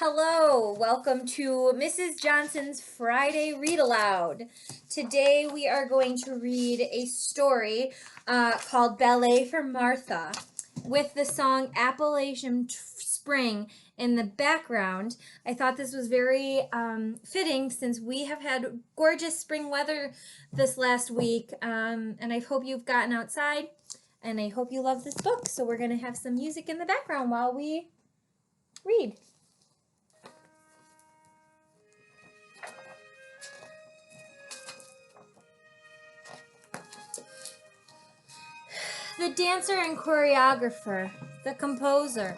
Hello, welcome to Mrs. Johnson's Friday Read Aloud. Today we are going to read a story called Ballet for Martha with the song Appalachian Spring in the background. I thought this was very fitting since we have had gorgeous spring weather this last week, and I hope you've gotten outside and I hope you love this book. So we're going to have some music in the background while we read. The dancer and choreographer, the composer.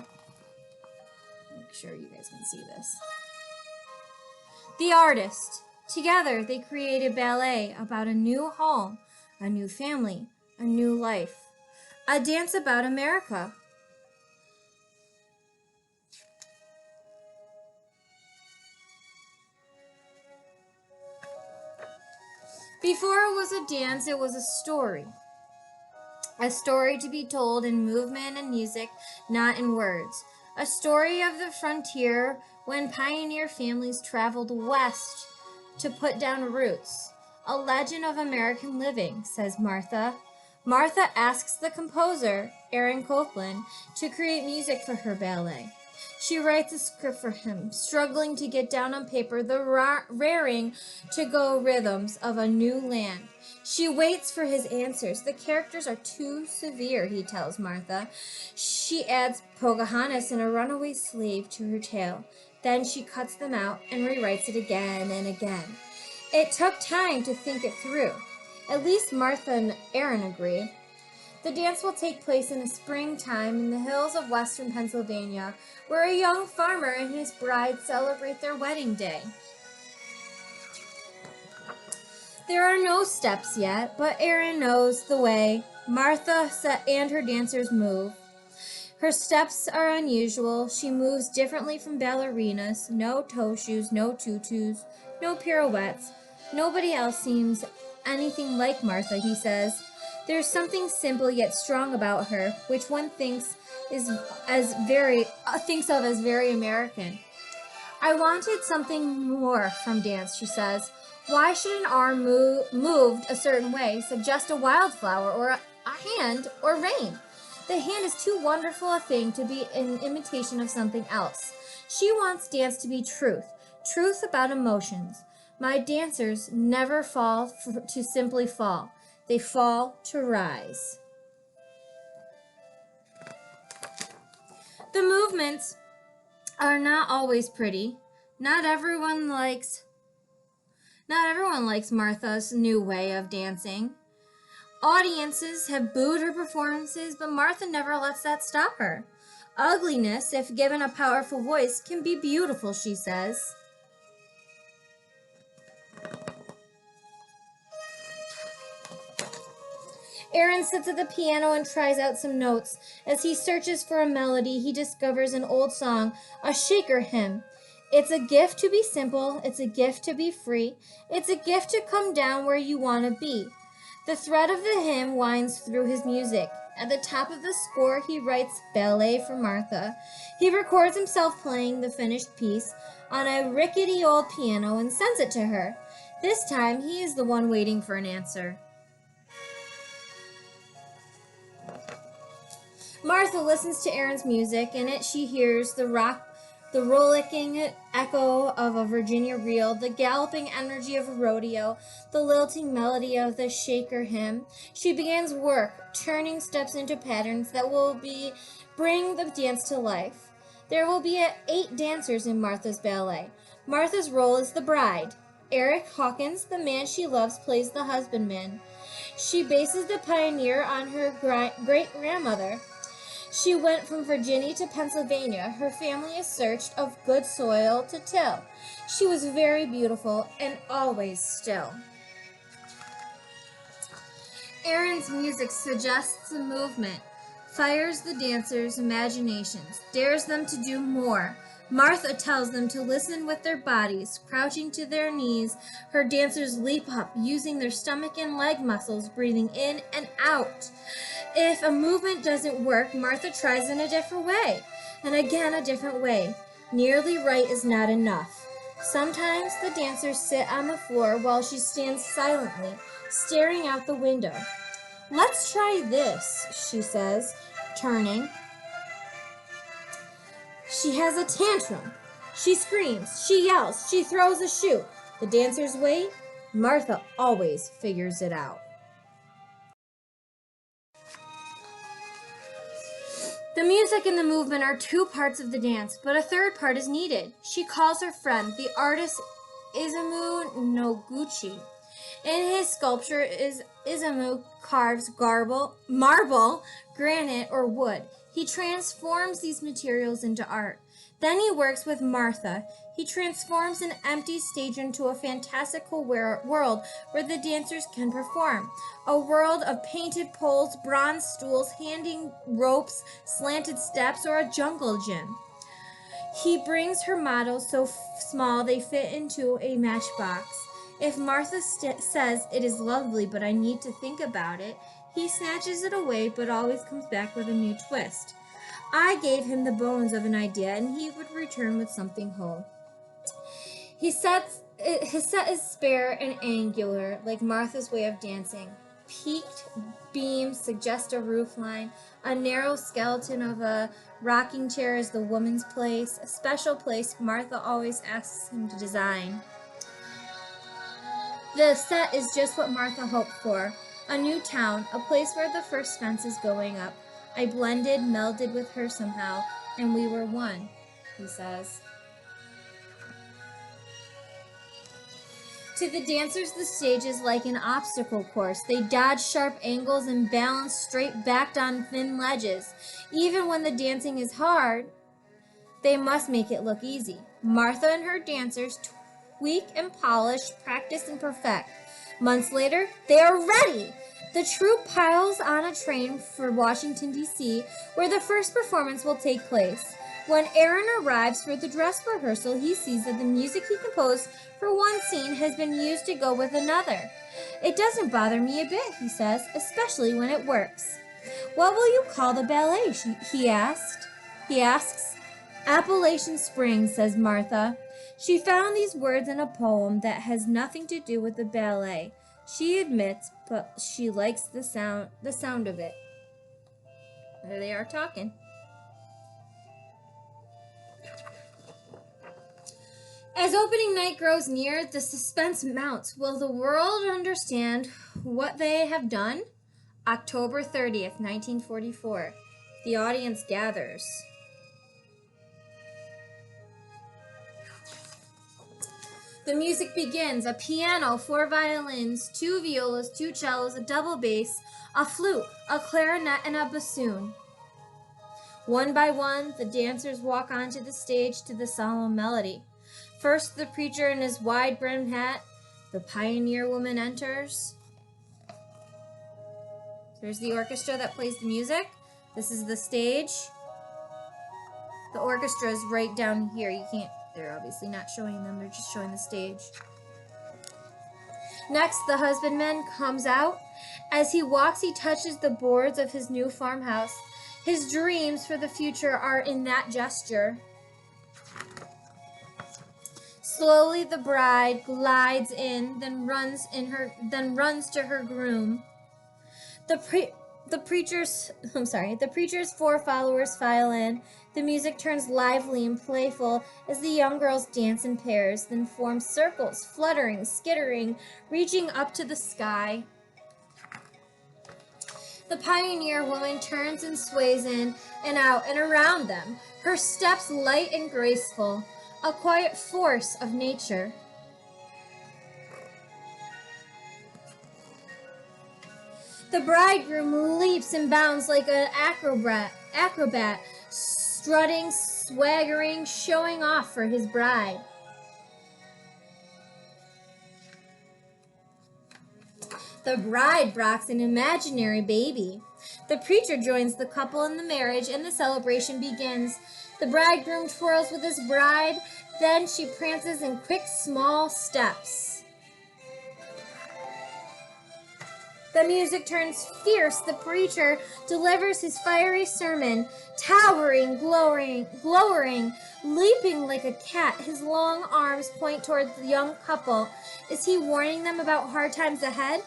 Make sure you guys can see this. The artist. Together they created ballet about a new home, a new family, a new life. A dance about America. Before it was a dance, it was a story. A story to be told in movement and music, not in words. A story of the frontier when pioneer families traveled west to put down roots. A legend of American living, says Martha. Martha asks the composer, Aaron Copland, to create music for her ballet. She writes a script for him, struggling to get down on paper the raring to-go rhythms of a new land. She waits for his answers. The characters are too severe, he tells Martha. She adds Pocahontas and a runaway slave to her tale. Then she cuts them out and rewrites it again and again. It took time to think it through. At least Martha and Aaron agree. The dance will take place in the springtime in the hills of western Pennsylvania, where a young farmer and his bride celebrate their wedding day. There are no steps yet, but Aaron knows the way. Martha and her dancers move. Her steps are unusual. She moves differently from ballerinas. No toe shoes, no tutus, no pirouettes. Nobody else seems anything like Martha, he says. There's something simple yet strong about her, which one thinks of as very American. I wanted something more from dance, she says. Why should an arm moved a certain way suggest a wildflower or a hand or rain? The hand is too wonderful a thing to be an imitation of something else. She wants dance to be truth about emotions. My dancers never fall to simply fall. They fall to rise. The movements are not always pretty. Not everyone likes Martha's new way of dancing. Audiences have booed her performances, but Martha never lets that stop her. Ugliness, if given a powerful voice, can be beautiful, she says. Aaron sits at the piano and tries out some notes. As he searches for a melody, he discovers an old song, a Shaker hymn. It's a gift to be simple. It's a gift to be free. It's a gift to come down where you want to be. The thread of the hymn winds through his music. At the top of the score, he writes Ballet for Martha. He records himself playing the finished piece on a rickety old piano and sends it to her. This time, he is the one waiting for an answer. Martha listens to Aaron's music. In it, she hears the rollicking echo of a Virginia reel, the galloping energy of a rodeo, the lilting melody of the Shaker hymn. She begins work, turning steps into patterns that will bring the dance to life. There will be 8 dancers in Martha's ballet. Martha's role is the bride. Eric Hawkins, the man she loves, plays the husbandman. She bases the pioneer on her great-grandmother. She went from Virginia to Pennsylvania. Her family is searched of good soil to till. She was very beautiful and always still. Aaron's music suggests a movement, fires the dancers' imaginations, dares them to do more. Martha tells them to listen with their bodies. Crouching to their knees, her dancers leap up, using their stomach and leg muscles, breathing in and out. If a movement doesn't work, Martha tries in a different way, and again a different way. Nearly right is not enough. Sometimes the dancers sit on the floor while she stands silently, staring out the window. Let's try this, she says, turning. She has a tantrum. She screams, she yells, she throws a shoe. The dancers wait. Martha always figures it out. The music and the movement are two parts of the dance, but a third part is needed. She calls her friend, the artist Isamu Noguchi. In his sculpture, Isamu carves marble, granite, or wood. He transforms these materials into art. Then he works with Martha. He transforms an empty stage into a fantastical world where the dancers can perform. A world of painted poles, bronze stools, hanging ropes, slanted steps, or a jungle gym. He brings her models so small they fit into a matchbox. If Martha says, "It is lovely, but I need to think about it," he snatches it away but always comes back with a new twist. I gave him the bones of an idea, and he would return with something whole. His set is spare and angular, like Martha's way of dancing. Peaked beams suggest a roofline. A narrow skeleton of a rocking chair is the woman's place, a special place Martha always asks him to design. The set is just what Martha hoped for. A new town, a place where the first fence is going up. I blended, melded with her somehow, and we were one, he says. To the dancers, the stage is like an obstacle course. They dodge sharp angles and balance straight-backed on thin ledges. Even when the dancing is hard, they must make it look easy. Martha and her dancers tweak and polish, practice and perfect. Months later, they are ready! The troupe piles on a train for Washington, D.C., where the first performance will take place. When Aaron arrives for the dress rehearsal, he sees that the music he composed for one scene has been used to go with another. It doesn't bother me a bit, he says, especially when it works. What will you call the ballet? He asks. Appalachian Spring, says Martha. She found these words in a poem that has nothing to do with the ballet. She admits, but she likes the sound of it. There they are talking. As opening night grows near, the suspense mounts. Will the world understand what they have done? October 30th, 1944. The audience gathers. The music begins. A piano, 4 violins, 2 violas, 2 cellos, a double bass, a flute, a clarinet, and a bassoon. One by one, the dancers walk onto the stage to the solemn melody. First, the preacher in his wide-brimmed hat. The pioneer woman enters. There's the orchestra that plays the music. This is the stage. The orchestra is right down here. They're obviously not showing them. They're just showing the stage. Next, the husbandman comes out. As he walks, he touches the boards of his new farmhouse. His dreams for the future are in that gesture. Slowly, the bride glides in, then runs to her groom. The preacher's 4 followers file in. The music turns lively and playful as the young girls dance in pairs, then form circles, fluttering, skittering, reaching up to the sky. The pioneer woman turns and sways in and out and around them, her steps light and graceful, a quiet force of nature. The bridegroom leaps and bounds like an acrobat, strutting, swaggering, showing off for his bride. The bride rocks an imaginary baby. The preacher joins the couple in the marriage, and the celebration begins. The bridegroom twirls with his bride, then she prances in quick, small steps. The music turns fierce. The preacher delivers his fiery sermon, towering, glowering, leaping like a cat. His long arms point toward the young couple. Is he warning them about hard times ahead?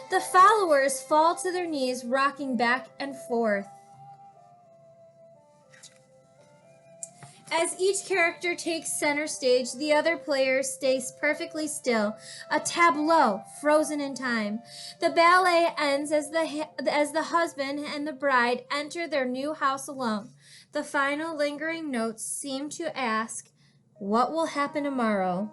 The followers fall to their knees, rocking back and forth. As each character takes center stage, the other players stay perfectly still, a tableau frozen in time. The ballet ends as the husband and the bride enter their new house alone. The final lingering notes seem to ask, what will happen tomorrow?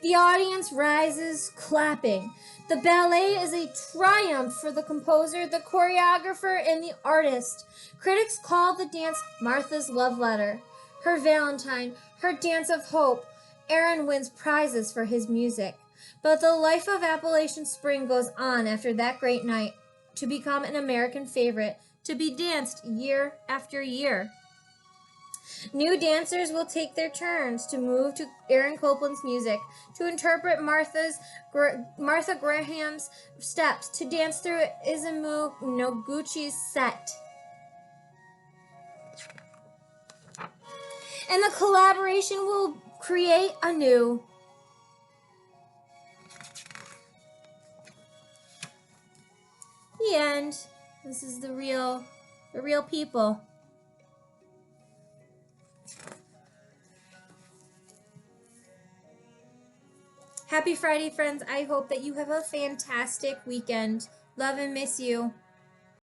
The audience rises, clapping. The ballet is a triumph for the composer, the choreographer, and the artist. Critics call the dance Martha's love letter, her Valentine, her dance of hope. Aaron wins prizes for his music. But the life of Appalachian Spring goes on after that great night, to become an American favorite, to be danced year after year. New dancers will take their turns to move to Aaron Copland's music, to interpret Martha Graham's steps, to dance through Izumu Noguchi's set. And the collaboration will create anew. The end. This is the real people. Happy Friday, friends. I hope that you have a fantastic weekend. Love and miss you.